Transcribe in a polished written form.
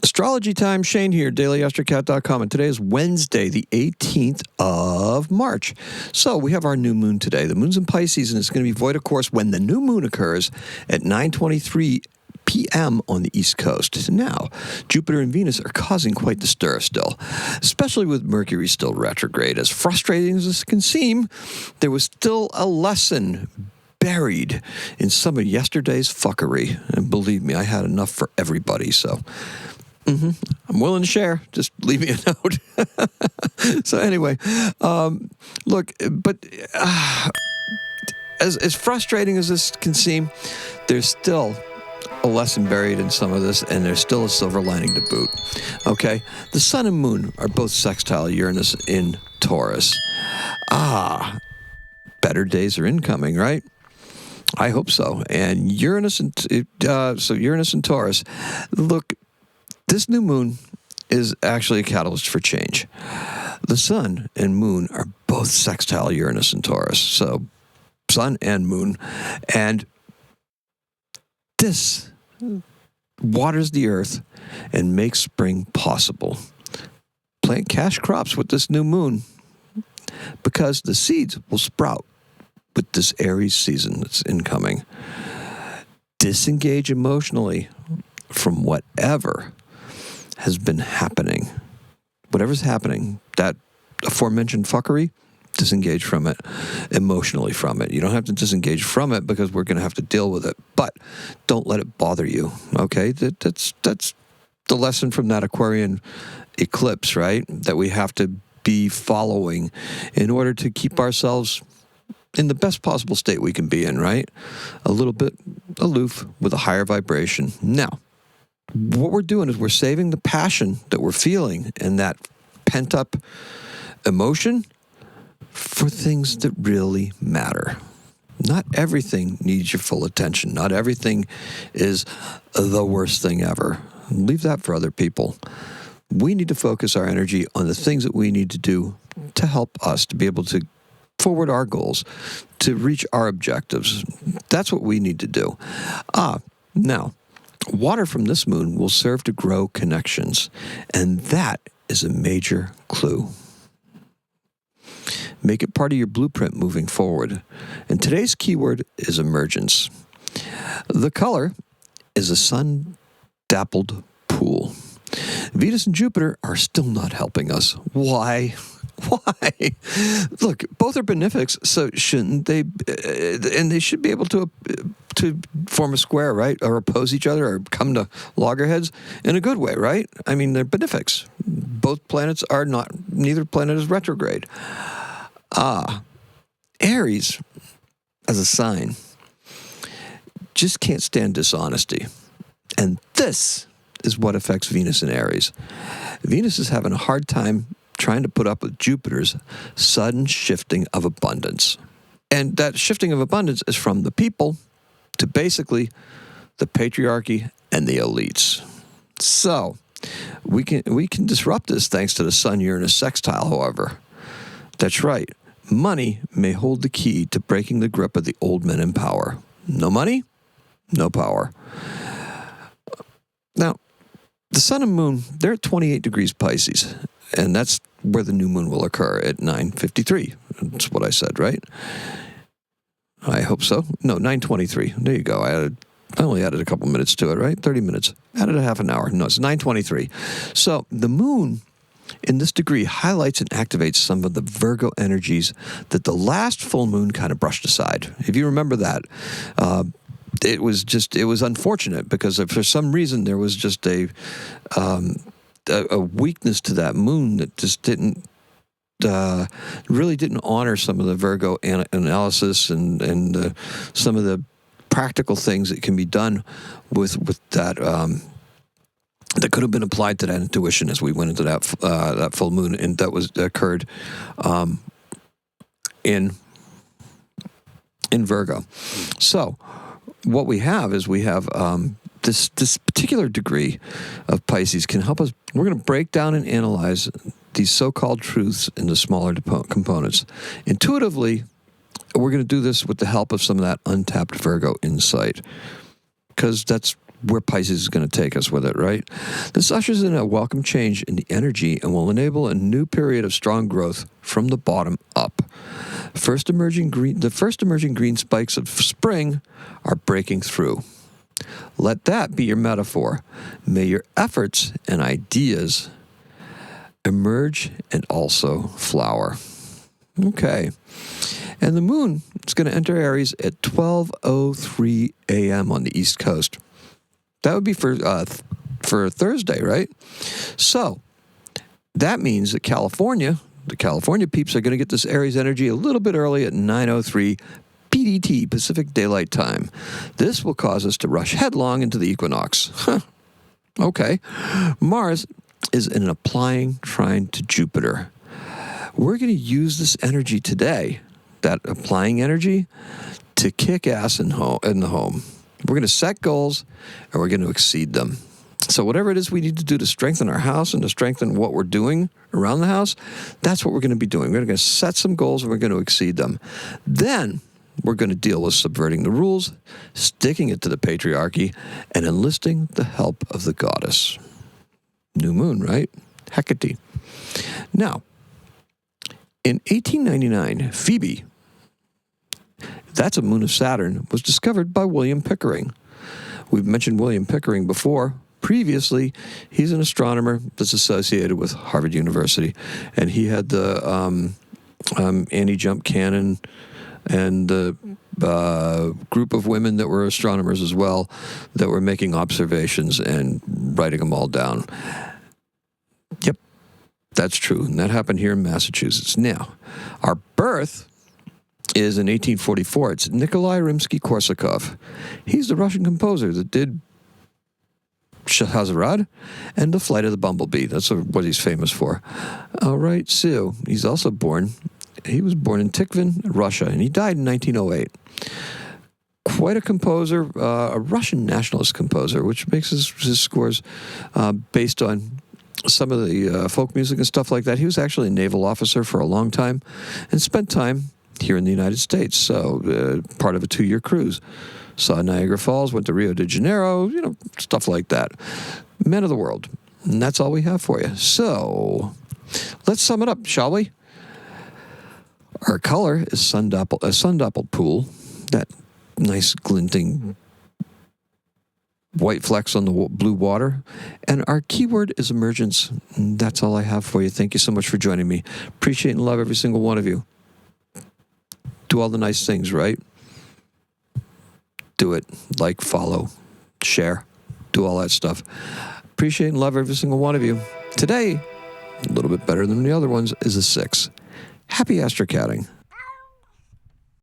Astrology time, Shane here, daily-astrocat.com, and today is Wednesday, the 18th of March. So we have our new moon today. The moon's in Pisces, and it's going to be void of course when the new moon occurs at 9:23 p.m. on the East Coast. Now, Jupiter and Venus are causing quite the stir still, especially with Mercury still retrograde. As frustrating as this can seem, there was still a lesson buried in some of yesterday's fuckery. And believe me, I had enough for everybody, so I'm willing to share. Just leave me a note. So anyway, look, but as frustrating as this can seem, there's still a lesson buried in some of this, and there's still a silver lining to boot. Okay? The sun and moon are both sextile Uranus in Taurus. Better days are incoming, right? I hope so. And Uranus and Uranus and Taurus, look, this new moon is actually a catalyst for change. The sun and moon are both sextile Uranus and Taurus, so sun and moon. And this waters the earth and makes spring possible. Plant cash crops with this new moon because the seeds will sprout with this Aries season that's incoming. Disengage emotionally from whatever has been happening. Whatever's happening, that aforementioned fuckery, disengage from it, emotionally from it. You don't have to disengage from it because we're going to have to deal with it, but don't let it bother you, okay? That's the lesson from that Aquarian eclipse, right? That we have to be following in order to keep ourselves in the best possible state we can be in, right? A little bit aloof with a higher vibration. Now, what we're doing is we're saving the passion that we're feeling and that pent-up emotion for things that really matter. Not everything needs your full attention. Not everything is the worst thing ever. Leave that for other people. We need to focus our energy on the things that we need to do to help us to be able to forward our goals, to reach our objectives. That's what we need to do. Now, water from this moon will serve to grow connections, and that is a major clue. Make it part of your blueprint moving forward. And today's keyword is emergence. The color is a sun-dappled pool. Venus and Jupiter are still not helping us. Why? Why? Look, both are benefics, so shouldn't they? And they should be able to form a square, right? Or oppose each other, or come to loggerheads in a good way, right? I mean, they're benefics. Both planets are not. Neither planet is retrograde. Aries, as a sign, just can't stand dishonesty, and this is what affects Venus and Aries. Venus is having a hard time trying to put up with Jupiter's sudden shifting of abundance. And that shifting of abundance is from the people to basically the patriarchy and the elites. So we can disrupt this thanks to the Sun-Uranus sextile, however. That's right. Money may hold the key to breaking the grip of the old men in power. No money, no power. Now, the sun and moon, they're at 28 degrees Pisces, and that's where the new moon will occur at 9:53. That's what I said, right? I hope so. No, 9:23. There you go. I only added a couple minutes to it, right? 30 minutes. Added a half an hour. No, it's 9:23. So the moon in this degree highlights and activates some of the Virgo energies that the last full moon kind of brushed aside. If you remember that, it was unfortunate because for some reason there was just a weakness to that moon that just really didn't honor some of the Virgo analysis and some of the practical things that can be done with that that could have been applied to that intuition as we went into that full moon, and that occurred in Virgo. So what we have is this particular degree of Pisces can help us. We're going to break down and analyze these so-called truths into smaller components. Intuitively, we're going to do this with the help of some of that untapped Virgo insight, because that's where Pisces is going to take us with it, right? This ushers in a welcome change in the energy and will enable a new period of strong growth from the bottom up. The first emerging green spikes of spring are breaking through. Let that be your metaphor. May your efforts and ideas emerge and also flower. Okay. And the moon is going to enter Aries at 12:03 a.m. on the East Coast. That would be for Thursday, right? So that means that the California peeps are going to get this Aries energy a little bit early at 9:03 PDT, Pacific Daylight Time. This will cause us to rush headlong into the equinox. Okay. Mars is in an applying trine to Jupiter. We're going to use this energy today, that applying energy, to kick ass in the home. We're going to set goals, and we're going to exceed them. So whatever it is we need to do to strengthen our house and to strengthen what we're doing around the house, that's what we're going to be doing. We're going to set some goals, and we're going to exceed them. Then we're going to deal with subverting the rules, sticking it to the patriarchy, and enlisting the help of the goddess. New moon, right? Hecate. Now, in 1899, Phoebe, that's a moon of Saturn, was discovered by William Pickering. We've mentioned William Pickering before. Previously, he's an astronomer that's associated with Harvard University, and he had the anti-jump cannon and the group of women that were astronomers as well that were making observations and writing them all down. Yep, that's true, and that happened here in Massachusetts. Now, our birth is in 1844. It's Nikolai Rimsky-Korsakov. He's the Russian composer that did Shahrazad and The Flight of the Bumblebee. That's what he's famous for. All right, so he was born in Tikhvin, Russia, and he died in 1908. Quite a composer, a Russian nationalist composer, which makes his scores based on some of the folk music and stuff like that. He was actually a naval officer for a long time and spent time here in the United States, so part of a 2-year cruise. Saw Niagara Falls, went to Rio de Janeiro, stuff like that. Men of the world. And that's all we have for you. So, let's sum it up, shall we? Our color is a sun-dappled pool, that nice glinting white flecks on the blue water. And our keyword is emergence. And that's all I have for you. Thank you so much for joining me. Appreciate and love every single one of you. Do all the nice things, right? Do it. Like, follow, share, do all that stuff. Appreciate and love every single one of you. Today, a little bit better than the other ones, is a 6. Happy astrocatting.